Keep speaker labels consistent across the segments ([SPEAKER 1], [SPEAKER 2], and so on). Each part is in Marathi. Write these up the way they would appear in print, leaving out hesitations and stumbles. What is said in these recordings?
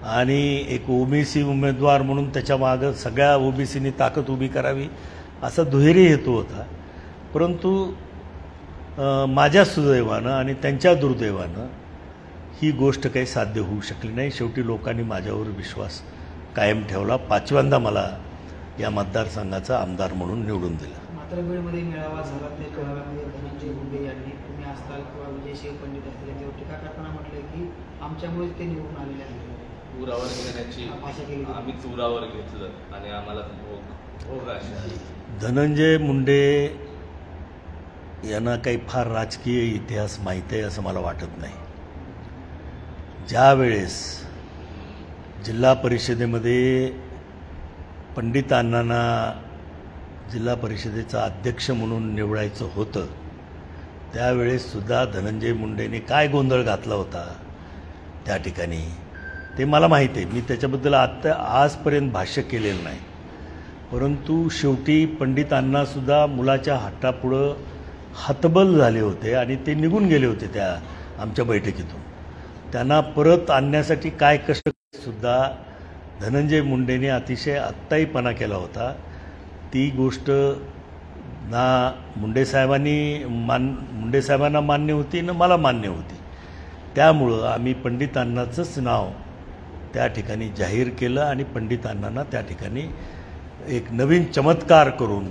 [SPEAKER 1] आणि एक ओबीसी उमेदवार म्हणून त्याच्या मागं सगळ्या ओबीसीनी ताकद उभी करावी असा दुहेरी हेतू होता. परंतु माझ्या सुदैवानं आणि त्यांच्या दुर्दैवानं ही गोष्ट काही साध्य होऊ शकली नाही. शेवटी लोकांनी माझ्यावर विश्वास कायम ठेवला. 5व्यांदा मला या मतदारसंघाचा आमदार म्हणून निवडून दिलं.
[SPEAKER 2] मात्र बीडमध्ये मेळावा झाला. त्या मेळाव्यामध्ये धनंजय मुंडे यांनी तुम्ही असताल किंवा विजयशिव पंडित असतील यांच्यावर टीका करताना म्हटलं की आमच्यामुळेच ते निवडून आलेले आहेत.
[SPEAKER 3] उरावर घेण्याची आम्ही चुरावर घेतलं आणि आम्हाला भोग
[SPEAKER 1] धनंजय मुंडे यांना काही फार राजकीय इतिहास माहीत आहे असं मला वाटत नाही. ज्या वेळेस जिल्हा परिषदेमध्ये पंडित अण्णांना जिल्हा परिषदेचा अध्यक्ष म्हणून निवडायचं होतं त्यावेळेससुद्धा धनंजय मुंडेंनी काय गोंधळ घातला होता त्या ठिकाणी ते मला माहीत आहे. मी त्याच्याबद्दल आजपर्यंत भाष्य केलेलं नाही. परंतु शेवटी पंडित अण्णासुद्धा मुलाच्या हट्टापुढं हतबल झाले होते आणि ते निघून गेले होते त्या आमच्या बैठकीतून. त्यांना परत आणण्यासाठी काय कष्टसुद्धा धनंजय मुंडेंनी अतिशय आत्ताहीपणा केला होता. ती गोष्ट ना मुंडेसाहेबांना मान्य होती ना मला मान्य होती. त्यामुळं आम्ही पंडित अण्णांचंच नाव त्या ठिकाणी जाहीर केलं आणि पंडित अण्णांना त्या ठिकाणी एक नवीन चमत्कार करून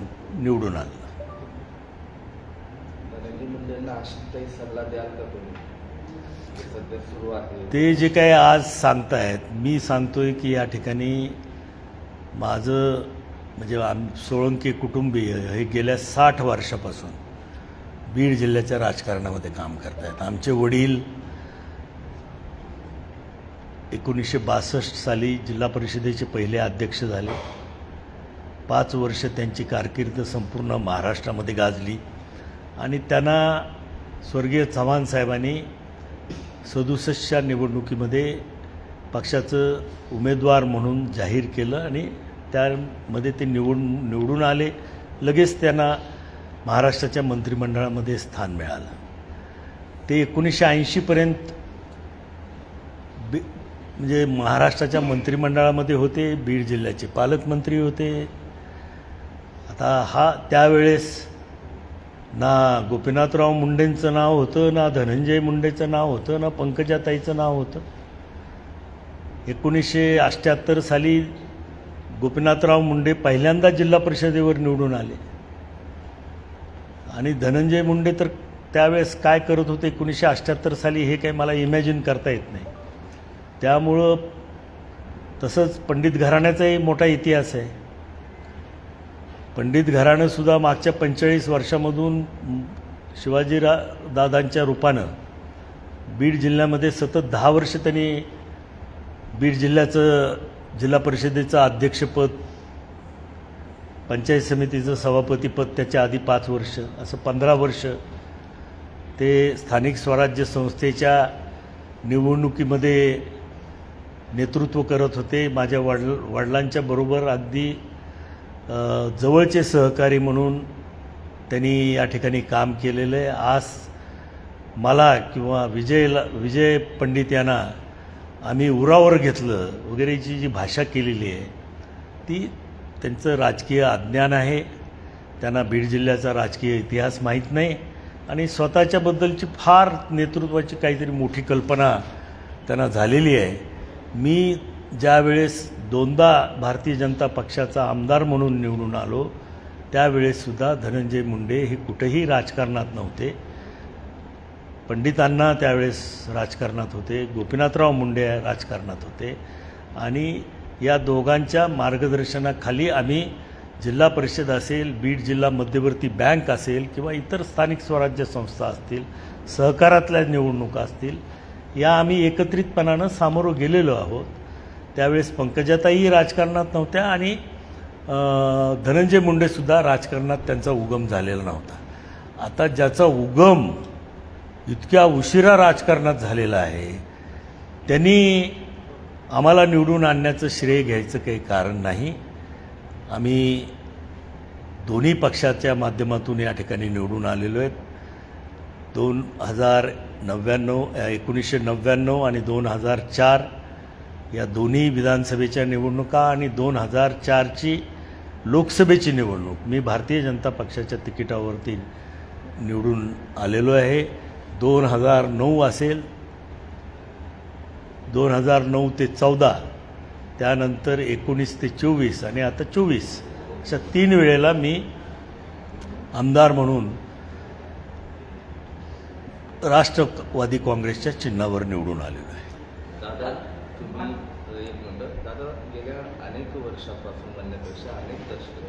[SPEAKER 1] निवडून आणलं.
[SPEAKER 3] सल्ला द्याल का तुम्ही? सध्या सुरू आहे
[SPEAKER 1] ते जे काही आज सांगतायत मी सांगतोय की या ठिकाणी माझं म्हणजे सोळंकी कुटुंबीय हे गेल्या 60 वर्षापासून बीड जिल्ह्याच्या राजकारणामध्ये काम करतायत. आमचे वडील 1962 साली जिल्हा परिषदेचे पहिले अध्यक्ष झाले. 5 वर्ष त्यांची कारकीर्द संपूर्ण महाराष्ट्रामध्ये गाजली आणि त्यांना स्वर्गीय चव्हाण साहेबांनी 67च्या निवडणुकीमध्ये पक्षाचं उमेदवार म्हणून जाहीर केलं आणि त्यामध्ये ते निवडून आले. लगेच त्यांना महाराष्ट्राच्या मंत्रिमंडळामध्ये स्थान मिळालं. ते 1980पर्यंत म्हणजे महाराष्ट्राच्या मंत्रिमंडळामध्ये होते. बीड जिल्ह्याचे पालकमंत्री होते. आता त्यावेळेस ना गोपीनाथराव मुंडेंचं नाव होतं ना धनंजय मुंडेचं नाव होतं ना पंकजाताईचं नाव होतं. 1978 साली गोपीनाथराव मुंडे पहिल्यांदा जिल्हा परिषदेवर निवडून आले आणि धनंजय मुंडे तर त्यावेळेस काय करत होते 1978 साली हे काही मला इमॅजिन करता येत नाही. त्यामुळं तसंच पंडित घराण्याचाही मोठा इतिहास आहे. पंडित घराणंसुद्धा मागच्या 45 वर्षामधून शिवाजीदादांच्या रूपानं बीड जिल्ह्यामध्ये सतत 10 वर्ष त्यांनी बीड जिल्हा परिषदेचं अध्यक्षपद, पंचायत समितीचं सभापतीपद त्याच्या आधी 5 वर्ष असं 15 वर्ष ते स्थानिक स्वराज्य संस्थेच्या निवडणुकीमध्ये नेतृत्व करत होते. माझ्या वडिलांच्या बरोबर अगदी जवळचे सहकारी म्हणून त्यांनी या ठिकाणी काम केलेलं आहे. आज मला किंवा विजय पंडित यांना आम्ही उरावर घेतलं वगैरेची जी भाषा केलेली आहे ती त्यांचं राजकीय अज्ञान आहे. त्यांना बीड जिल्ह्याचा राजकीय इतिहास माहीत नाही आणि स्वतःच्याबद्दलची फार नेतृत्वाची काहीतरी मोठी कल्पना त्यांना झालेली आहे. मी ज्यावेळेस 2दा भारतीय जनता पक्षाचा आमदार म्हणून निवडून आलो त्यावेळेससुद्धा धनंजय मुंडे हे कुठेही राजकारणात नव्हते. पंडित अण्णा त्यावेळेस राजकारणात होते, गोपीनाथराव मुंडे राजकारणात होते आणि या दोघांच्या मार्गदर्शनाखाली आम्ही जिल्हा परिषद असेल, बीड जिल्हा मध्यवर्ती बँक असेल किंवा इतर स्थानिक स्वराज्य संस्था असतील, सहकारातल्या निवडणुका असतील, या आम्ही एकत्रितपणानं सामोरं गेलेलो आहोत. त्यावेळेस पंकजाताई राजकारणात नव्हत्या आणि धनंजय मुंडेसुद्धा राजकारणात त्यांचा उगम झालेला नव्हता. आता ज्याचा उगम इतक्या उशिरा राजकारणात झालेला आहे त्यांनी आम्हाला निवडून आणण्याचं श्रेय घ्यायचं काही कारण नाही. आम्ही दोन्ही पक्षाच्या माध्यमातून या ठिकाणी निवडून आलेलो आहेत. 1999 आणि 2004 या दोन्ही विधानसभेच्या निवडणुका आणि 2004ची लोकसभेची निवडणूक मी भारतीय जनता पक्षाच्या तिकिटावरती निवडून आलेलो आहे. 2009 असेल, 2009 ते 14, त्यानंतर 19 ते 24 आणि आता 24 अशा 3 वेळेला मी आमदार म्हणून राष्ट्रवादी काँग्रेसच्या चिन्हावर निवडून आलेलो आहे.
[SPEAKER 3] दादा तुम्ही एक मिनटं दादा, गेल्या अनेक वर्षापासून म्हणण्यापेक्षा अनेक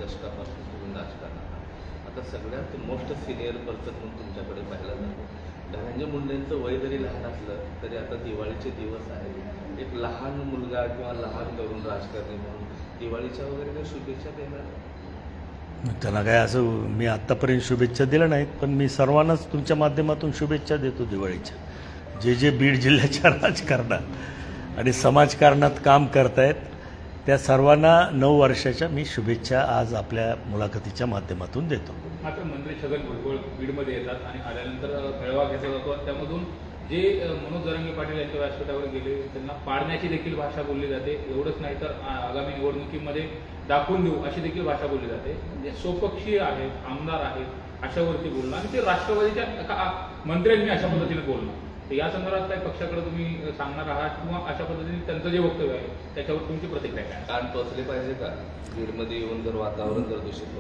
[SPEAKER 3] दशकापासून तुम्ही राजकारणात आहात. आता सगळ्यात मोस्ट सिनियर पर्सन म्हणून तुमच्याकडे पाहिलं जातं. धनंजय मुंडेंचं वय जरी लहान असलं तरी आता दिवाळीचे दिवस आहेत. एक लहान मुलगा किंवा लहान तरुण राजकारणी म्हणून दिवाळीच्या वगैरे काही शुभेच्छा देणार?
[SPEAKER 1] त्यांना काय असं मी आत्तापर्यंत शुभेच्छा दिल्या नाहीत, पण मी सर्वांनाच तुमच्या माध्यमातून शुभेच्छा देतो दिवाळीच्या. जे बीड जिल्ह्याच्या राजकारणात आणि समाजकारणात काम करतायत त्या सर्वांना 9 वर्षाच्या मी शुभेच्छा आज आपल्या मुलाखतीच्या माध्यमातून देतो.
[SPEAKER 4] मात्र मंत्री छगन भुजबळ बीडमध्ये येतात आणि आल्यानंतर मेळावा घेतला जातो. त्यामधून जे मनोज जरांगे पाटील यांच्या व्यासपीठावर गेले त्यांना पाडण्याची देखील भाषा बोलली जाते. एवढंच नाही तर आगामी निवडणुकीमध्ये दाखवून देऊ अशी देखील भाषा बोलली जाते. जे स्वपक्षीय आहेत, आमदार आहेत अशावरती बोलणं आणि ते राष्ट्रवादीच्या मंत्र्यांनी अशा पद्धतीने बोलणं. तर या संदर्भात काही पक्षाकडे तुम्ही सांगणार आहात किंवा अशा पद्धतीने त्यांचं जे वक्तव्य आहे त्याच्यावर तुमची प्रतिक्रिया काय?
[SPEAKER 3] कान टोचले पाहिजे का? बीडमध्ये येऊन जर वातावरण जर दूषित होत